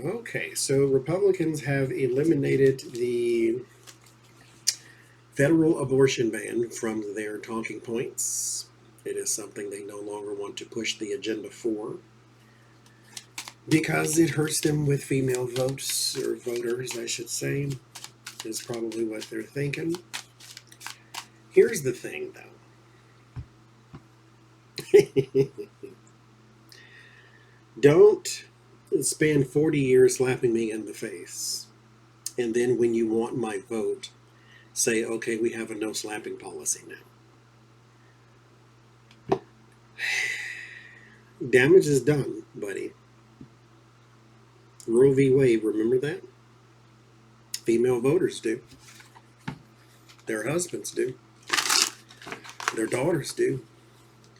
Okay, so Republicans have eliminated the federal abortion ban from their talking points. It is something they no longer want to push the agenda for because it hurts them with female votes, or voters, I should say, is probably what they're thinking. Here's the thing, though. Don't spend 40 years slapping me in the face, and then when you want my vote, say, okay, we have a no slapping policy now. Damage is done, buddy. Roe v. Wade, remember that? Female voters do. Their husbands do. Their daughters do.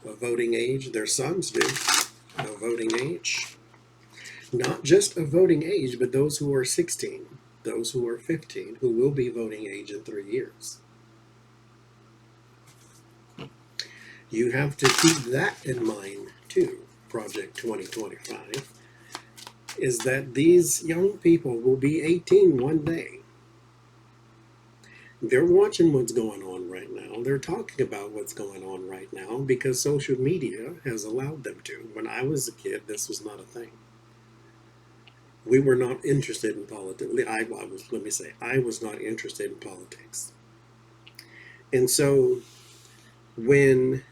Of voting age, their sons do. Of voting age. Not just of voting age, but those who are 16, those who are 15, who will be voting age in 3 years. You have to keep that in mind too, Project 2025, is that these young people will be 18 one day. They're watching what's going on right now. They're talking about what's going on right now because social media has allowed them to. When I was a kid, this was not a thing. We were not interested in politics. I was not interested in politics. And so when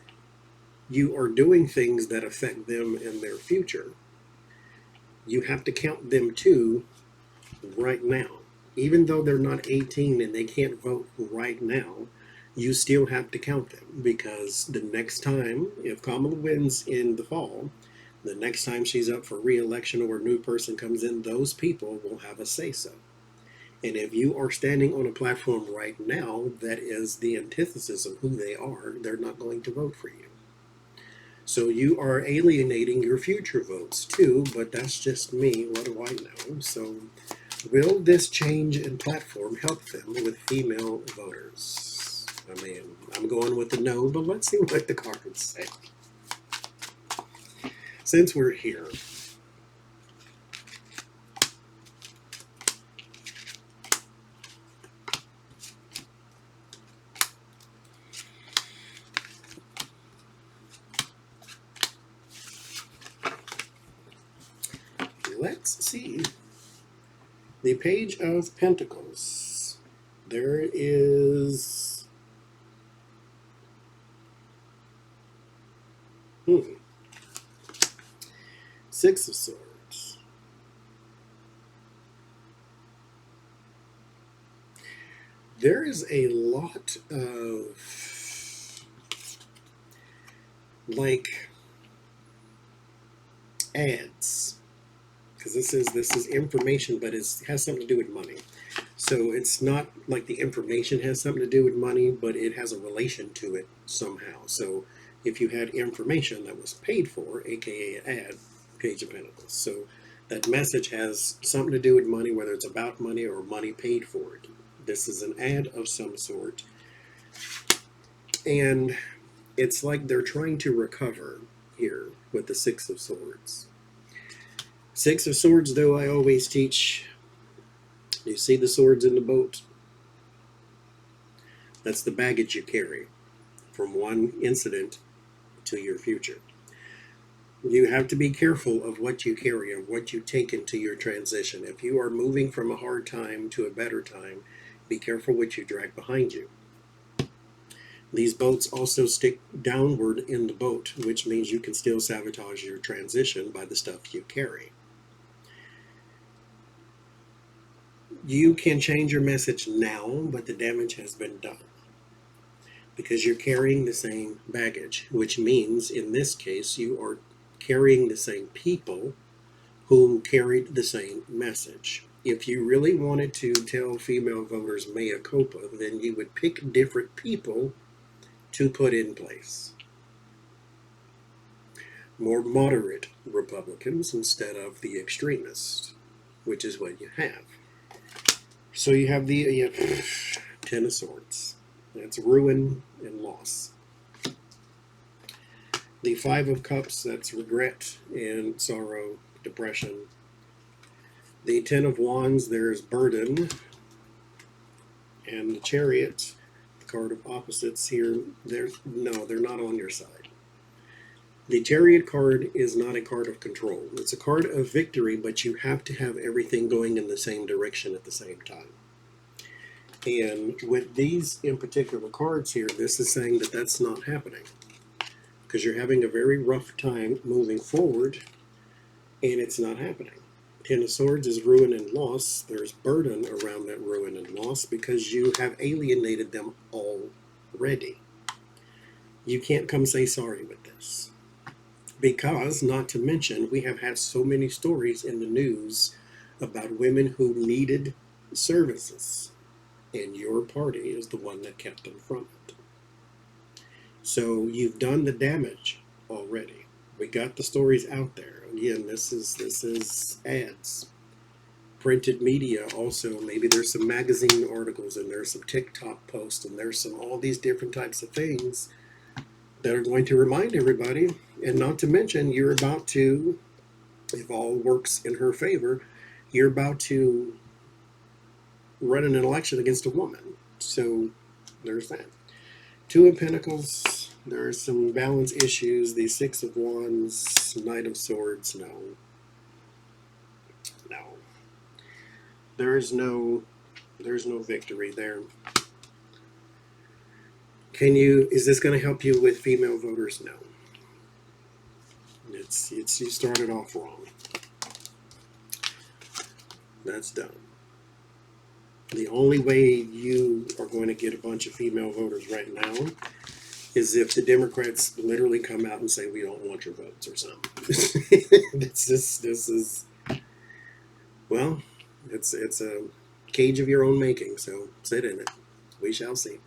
you are doing things that affect them in their future, you have to count them too right now. Even though they're not 18 and they can't vote right now, you still have to count them because the next time, if Kamala wins in the fall, the next time she's up for re-election or a new person comes in, those people will have a say-so. And if you are standing on a platform right now that is the antithesis of who they are, they're not going to vote for you. So you are alienating your future votes too, but that's just me. What do I know? So will this change in platform help them with female voters? I mean, I'm going with the no, but let's see what the cards say. Since we're here, let's see. The Page of Pentacles. There is... Six of Swords. There is a lot of, like, ads, because this is information, but it has something to do with money. So it's not like the information has something to do with money, but it has a relation to it somehow. So if you had information that was paid for, aka an ad, Page of Pentacles. So that message has something to do with money, whether it's about money or money paid for it. This is an ad of some sort. And it's like they're trying to recover here with the Six of Swords. Six of Swords, though, I always teach, you see the swords in the boat? That's the baggage you carry from one incident to your future. You have to be careful of what you carry and what you take into your transition. If you are moving from a hard time to a better time, be careful what you drag behind you. These boats also stick downward in the boat, which means you can still sabotage your transition by the stuff you carry. You can change your message now, but the damage has been done because you're carrying the same baggage, which means in this case you are carrying the same people who carried the same message. If you really wanted to tell female voters mea culpa, then you would pick different people to put in place. More moderate Republicans instead of the extremists, which is what you have. So you have the Ten of Swords. That's ruin and loss. The Five of Cups, that's regret and sorrow, depression. The Ten of Wands, there's burden. And the Chariot, the card of opposites here, they're not on your side. The Chariot card is not a card of control. It's a card of victory, but you have to have everything going in the same direction at the same time. And with these in particular cards here, this is saying that that's not happening, because you're having a very rough time moving forward, and it's not happening. Ten of Swords is ruin and loss. There's burden around that ruin and loss because you have alienated them already. You can't come say sorry with this. Because, not to mention, we have had so many stories in the news about women who needed services, and your party is the one that kept them from it. So you've done the damage already. We got the stories out there. Again, this is ads. Printed media also. Maybe there's some magazine articles, and there's some TikTok posts, and there's some all these different types of things that are going to remind everybody. And not to mention, you're about to, if all works in her favor, you're about to run an election against a woman. So there's that. Two of Pentacles, there's some balance issues. The Six of Wands, Knight of Swords, no. There's no victory there. Is this going to help you with female voters? No. You started off wrong. That's done. The only way you are going to get a bunch of female voters right now is if the Democrats literally come out and say, we don't want your votes or something. Well, it's a cage of your own making, so sit in it. We shall see.